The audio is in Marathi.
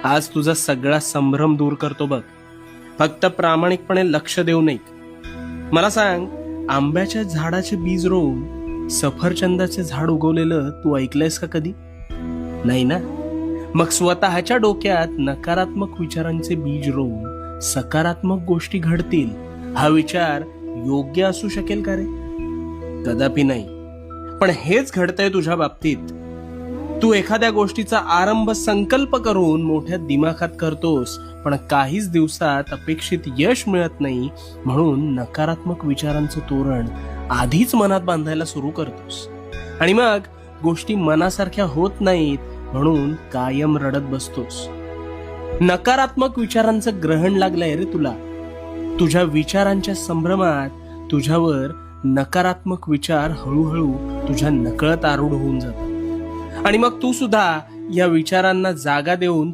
आज तुझा सगळा संभ्रम दूर करतो बघ. फक्त प्रामाणिकपणे लक्ष देऊ नये. मला सांग, आंब्याच्या झाडाचे बीज रोवून सफरचंदाचे झाड उगवलेलं तू ऐकलंयस का कधी? नाही ना. मग स्वतःच्या डोक्यात नकारात्मक विचारांचे बीज रोवून सकारात्मक गोष्टी घडतील हा विचार योग्य असू शकेल का रे? कदापि नाही. पण हेच घडतंय तुझ्या बाबतीत. तू एखाद्या गोष्टीचा आरंभ संकल्प करून मोठ्या दिमाखात करतोस, पण काहीच दिवसात अपेक्षित यश मिळत नाही, म्हणून नकारात्मक विचारांचं तोरण आधीच मनात बांधायला सुरू करतोस. आणि मग गोष्टी मनासारख्या होत नाहीत, म्हणून कायम रडत बसतोस. नकारात्मक विचारांचं ग्रहण लागलंय रे तुला. तुझ्या विचारांच्या संभ्रमात तुझ्यावर नकारात्मक विचार हळूहळू तुझ्या नकळत आरूढ होऊन जातात. आणि मग तू सुद्धा या विचारांना जागा देऊन